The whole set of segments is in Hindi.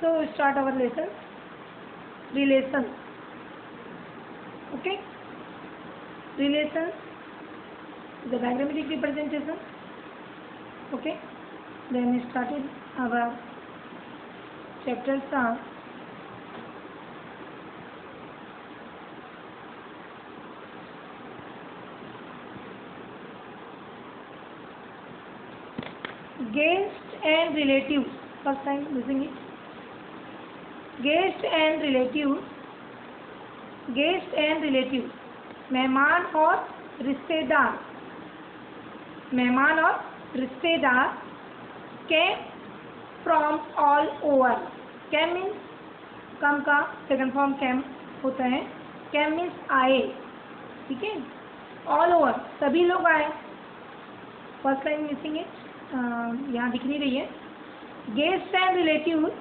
So start our lesson. Relations. Okay. Relations. The diagrammatic representation. Okay. Then we started our chapters are guest and relatives. First time using it. Guest and relatives. Guest and relatives. मेहमान और रिश्तेदार. मेहमान और रिश्तेदार came from all over. Came means कम का सेकंड फॉर्म came होता है. Came means आए. ठीक है. All over सभी लोग आए. फर्स्ट लाइन मिसिंग है, यहाँ दिख नहीं रही है. गेस्ट एंड रिलेटिव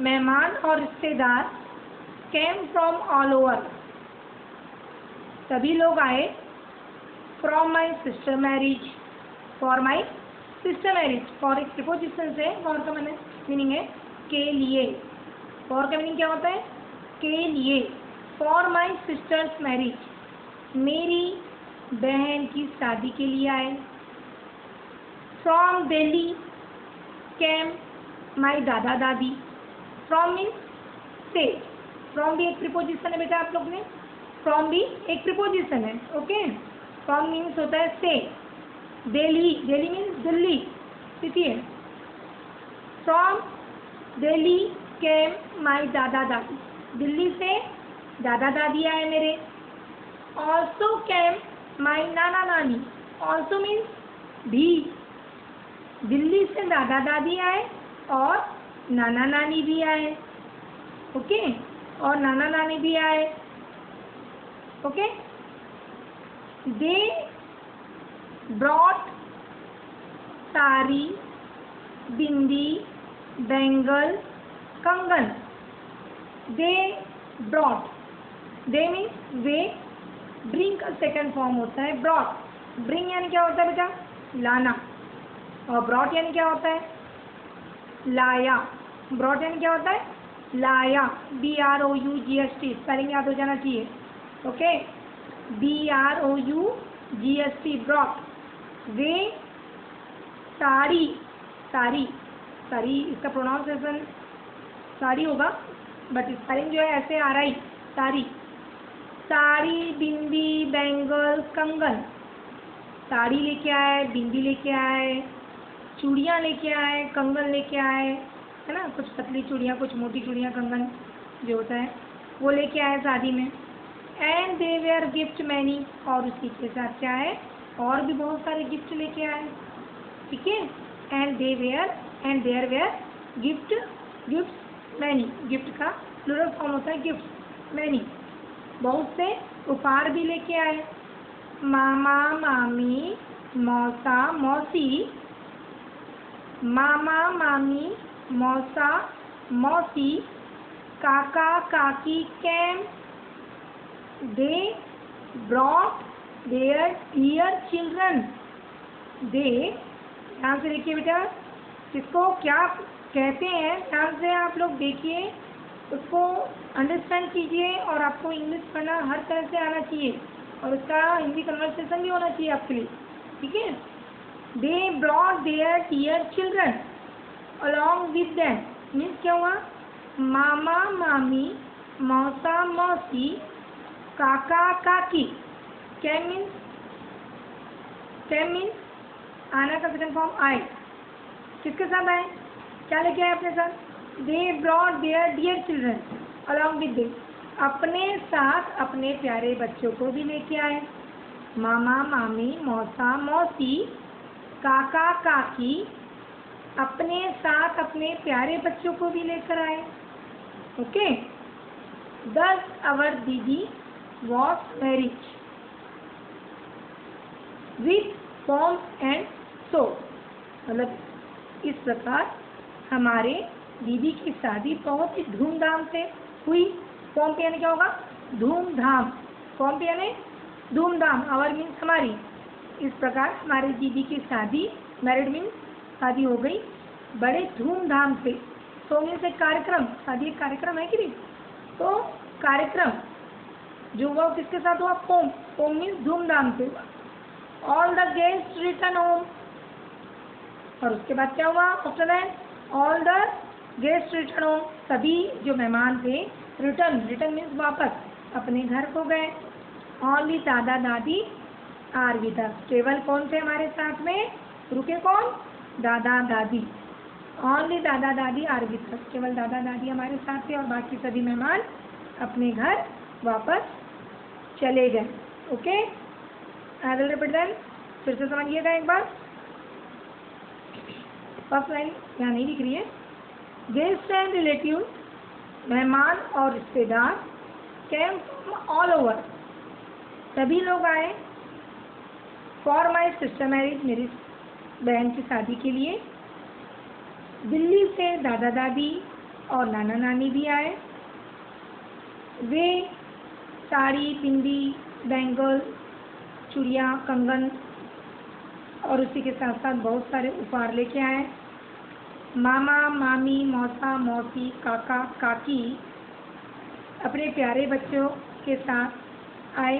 मेहमान और रिश्तेदार केम फ्रॉम ऑल ओवर सभी लोग आए. From my sister marriage. For my sister marriage. For एक प्रिपोजिशन से फॉर का मैंने मीनिंग है के लिए. फॉर का मीनिंग क्या होता है? के लिए. फॉर माई सिस्टर्स मैरिज मेरी बहन की शादी के लिए आए. फ्रॉम दिल्ली केम माई दादा दादी. फ्रॉम मीन्स से. फ्रॉम भी एक प्रिपोजिशन है बेटा आप लोग ने. फ्रॉम भी एक प्रिपोजिशन है. ओके. फ्रॉम मीन्स होता है से. दिल्ली. दिल्ली मीन्स दिल्ली सिटी है. फ्रॉम दिल्ली केम माई दादा दादी. दिल्ली से दादा दादी आए मेरे. ऑल्सो केम माई नाना नानी. ऑल्सो मीन्स भी. दिल्ली से दादा दादी आए और नाना नानी भी आए. ओके. और नाना नानी भी आए. Okay. They brought sari bindi bangle kangan. They brought. They means वे. ब्रिंग का सेकंड फॉर्म होता है ब्रॉट. ब्रिंग यानी क्या होता है बेटा? लाना. और ब्रॉट यानी क्या होता है? लाया. ब्रॉट यानी क्या होता है? लाया. BROUGHT स्पेलिंग याद हो जाना चाहिए. ओके. BROUGHT brought. वे साड़ी. साड़ी. साड़ी इसका प्रोनाउंसिएशन साड़ी होगा बट स्पेलिंग जो है ऐसे आ रहा है साड़ी. साड़ी बिंदी बैंगल कंगन. साड़ी लेके आए, बिंदी लेके आए, चूड़ियाँ लेके आए, कंगन लेके आए, है ना. कुछ पतली चूड़ियाँ, कुछ मोटी चूड़ियाँ, कंगन जो होता है वो लेके आए शादी में. And they were gift many. और उसी के साथ क्या है? और भी बहुत सारे गिफ्ट लेके आए. ठीक है. And they were and there were gift. Gift many. Gift का प्लूरल फॉर्म होता है गिफ्ट. मैनी बहुत से उपहार भी लेके आए. मामा मामी मौसा मौसी. मामा मामी मौसा mausi kaka kaki came. They brought their dear children. दे ध्यान से देखिए बेटा इसको क्या कहते हैं. ध्यान से आप लोग देखिए उसको अंडरस्टैंड कीजिए. और आपको इंग्लिश पढ़ना हर तरह से आना चाहिए और उसका हिंदी कन्वर्सेशन भी होना चाहिए आपके लिए. ठीक है. They brought their dear children along with them. Means क्या हुआ? मामा मामी मौसा मौसी काका काकी. कैम मीन्स आना का सेकंड फॉर्म आए. किसके साथ आए? क्या लेके आए अपने साथ? They brought their dear children along with them. अपने साथ अपने प्यारे बच्चों को भी लेके आए. मामा मामी मौसा मौसी काका काकी अपने साथ अपने प्यारे बच्चों को भी लेकर आए. Okay. Thus our didi was marriage with pomp and show. मतलब इस प्रकार हमारे दीदी की शादी बहुत ही धूमधाम से हुई. पॉम्प यानी क्या होगा? धूमधाम. पॉम्प यानी धूमधाम. आवर मीन्स हमारी. इस प्रकार हमारी दीदी की शादी मैरिड मीन्स शादी हो गई बड़े धूमधाम से. सो मीन्स एक कार्यक्रम, शादी एक कार्यक्रम है कि नहीं। तो कार्यक्रम जो हुआ किसके साथ हुआ, होम। होम मीन्स धूमधाम से हुआ। All the guest return home, और उसके बाद क्या हुआ, after that all the guest return home, सभी जो मेहमान थे रिटर्न मीन्स वापस अपने घर को गए। ओनली दादा दादी आर विद अस, केवल कौन थे हमारे साथ में, रुके कौन, दादा दादी। ओनली दादा दादी आर विद अस, केवल दादा दादी हमारे साथ थे और बाकी सभी मेहमान अपने घर वापस चले गए। Okay, I will repeat that, फिर से समझिएगा एक बार। फर्स्ट लाइन यहाँ नहीं लिख रही है। गेस्ट एंड रिलेटिव, मेहमान और रिश्तेदार, केम फ्रॉम ऑल ओवर, सभी लोग आए। फॉर माई सिस्टर मैरिज, मेरी बहन की शादी के लिए। दिल्ली से दादा दादी और नाना नानी भी आए। वे साड़ी, बिंदी, बैंगल, चूड़ियाँ, कंगन और उसी के साथ साथ बहुत सारे उपहार लेके आए। मामा, मामी, मौसा, मौसी, काका, काकी अपने प्यारे बच्चों के साथ आए।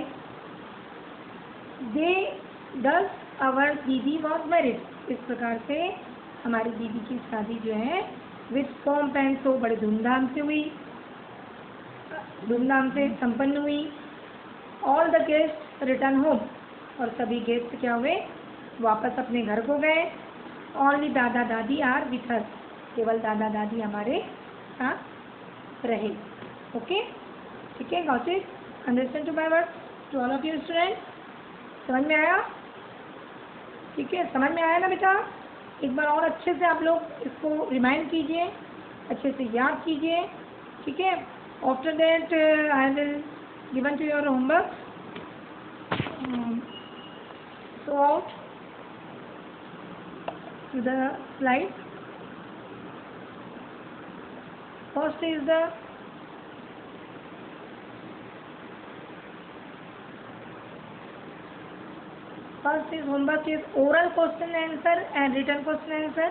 दे 10 आवर दीदी वॉज मैरिड, इस प्रकार से हमारी दीदी की शादी जो है विथ पॉम्प एंड शो, बड़े धूमधाम से हुई, धूमधाम से संपन्न हुई। All the guest return home, और सभी गेस्ट क्या हुए, वापस अपने घर को गए। ओनली दादा दादी आर विथ अस, केवल दादा दादी हमारे साथ रहे। ओके, ठीक है, got it, understand to my words, to all of you student. समझ में आया, ठीक है, समझ में आया ना बेटा। एक बार और अच्छे से आप लोग इसको रिमाइंड कीजिए, अच्छे से याद कीजिए, ठीक है। After that I will given to your homework, so out to the slide. First is the homework is oral question answer and written question answer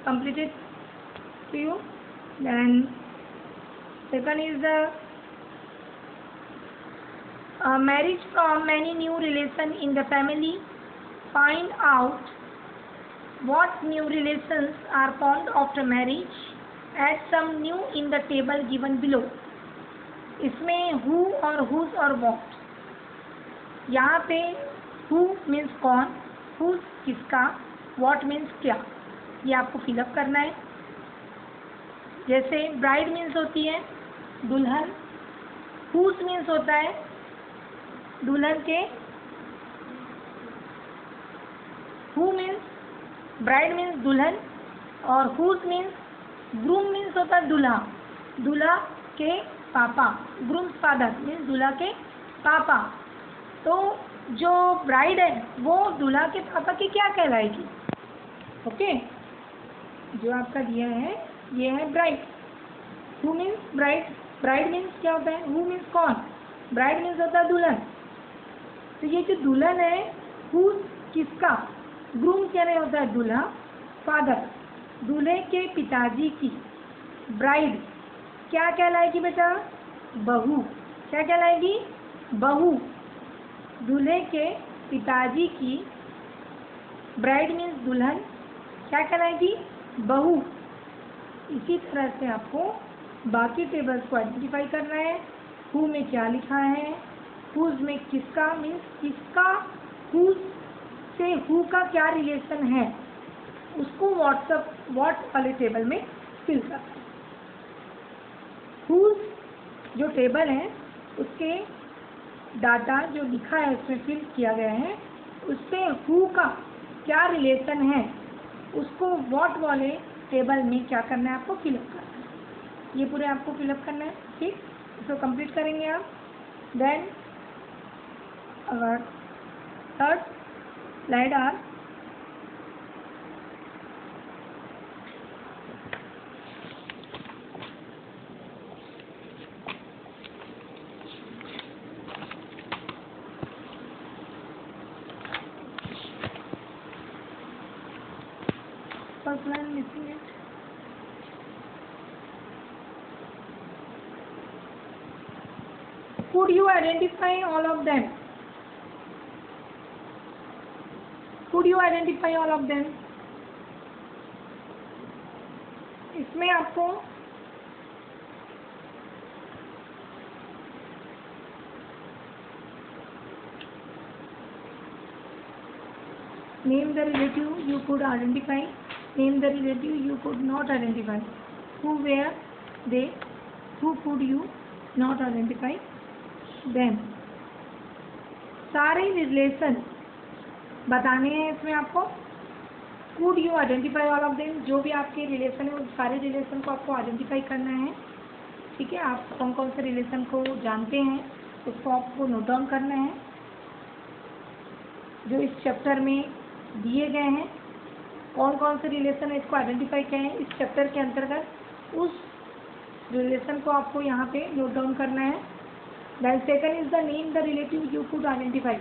completed to you. Then second is the marriage from many new relation in the family. Find out what new relations are formed after marriage. Add some new in the table given below. इसमें who और whose और what, यहाँ पे who means कौन, whose किसका, what means क्या, ये आपको फिलअप करना है। जैसे ब्राइड मीन्स होती है दुल्हन, whose मीन्स होता है दुल्हन के, who मीन्स ब्राइड मीन्स दुल्हन, और whose मीन्स ग्रूम मीन्स होता है दूल्हा, दूल्हा के पापा, ग्रूम्स फादर मीन्स दूल्हा के पापा। तो जो ब्राइड है वो दूल्हा के पापा की क्या कहलाएगी, ओके। जो आपका दिया है ये है bride. Who means bride, bride means क्या होता है, हु मीन्स कौन, ब्राइड मीन्स होता है दुल्हन। तो ये जो दुल्हन है हु किसका, ग्रूम कहने होता है दूल्हा, फादर दूल्हे के पिताजी की। ब्राइड क्या कहलाएगी बेटा, बहू, क्या कहलाएगी, बहू, दूल्हे के पिताजी की। ब्राइड मीन्स दुल्हन, क्या कहलाएगी, बहू। इसी तरह से आपको बाकी टेबल्स को आइडेंटिफाई करना है। हु में क्या लिखा है, हुज में किसका मीन्स किसका, हुज से हु का क्या रिलेशन है, उसको व्हाट वाले टेबल में फिल करना है। हुज जो टेबल है उसके डाटा जो लिखा है उसमें फिल किया गया है, उससे हु का क्या रिलेशन है उसको व्हाट वाले टेबल में क्या करना है, आपको फिलअप करना है। ये पूरे आपको फिलअप करना है, ठीक। इसको कंप्लीट करेंगे आप। Then third slide are first line missing it. Could you identify all of them? Could you identify all of them? इसमें आपको name the relative you could identify, name the relative you could not identify. Who were they? Who could you not identify them? सारे रिलेशन बताने हैं इसमें आपको. Could you identify all of them? जो भी आपके रिलेशन है उस सारे रिलेशन को आपको आइडेंटिफाई करना है. ठीक है, आप कौन कौन से रिलेशन को जानते हैं उसको आपको नोट डाउन करना है जो इस चैप्टर में दिए गए हैं. कौन कौन से रिलेशन है इसको आइडेंटिफाई किए हैं इस चैप्टर के अंतर्गत, उस रिलेशन को आपको यहाँ पे नोट डाउन करना है. Then second is the name the relative you could identify.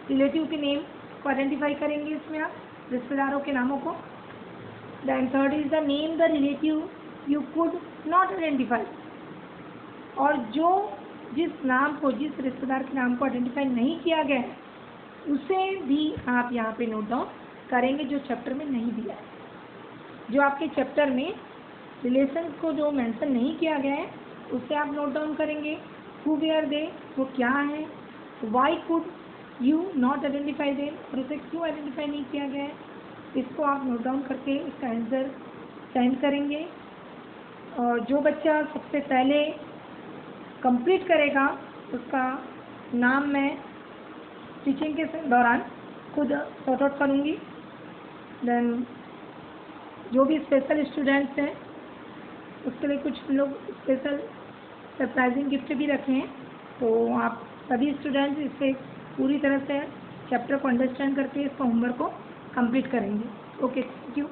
Relative के नेम को आइडेंटिफाई करेंगे इसमें आप, रिश्तेदारों के नामों को. Then third is the name the relative you could not identify. और जो जिस नाम को, जिस रिश्तेदार के नाम को आइडेंटिफाई नहीं किया गया है उसे भी आप यहाँ पे नोट डाउन करेंगे जो चैप्टर में नहीं दिया है. जो आपके चैप्टर में रिलेशन को जो मेंशन नहीं किया गया है उससे आप नोट डाउन करेंगे. हु वेयर दे, वो क्या है. Why could you not identify they, और उसे क्यों आइडेंटिफाई नहीं किया गया है, इसको आप नोट डाउन करके इसका आंसर सेंड करेंगे. और जो बच्चा सबसे पहले कंप्लीट करेगा उसका नाम मैं टीचिंग के दौरान खुद सॉर्ट आउट करूँगी. देन जो भी स्पेशल स्टूडेंट्स हैं उसके लिए कुछ हम लोग स्पेशल सरप्राइजिंग गिफ्ट भी रखे हैं. तो आप सभी स्टूडेंट्स इससे पूरी तरह से चैप्टर को अंडरस्टैंड करके इसका होमवर्क को कंप्लीट करेंगे. Okay, thank you.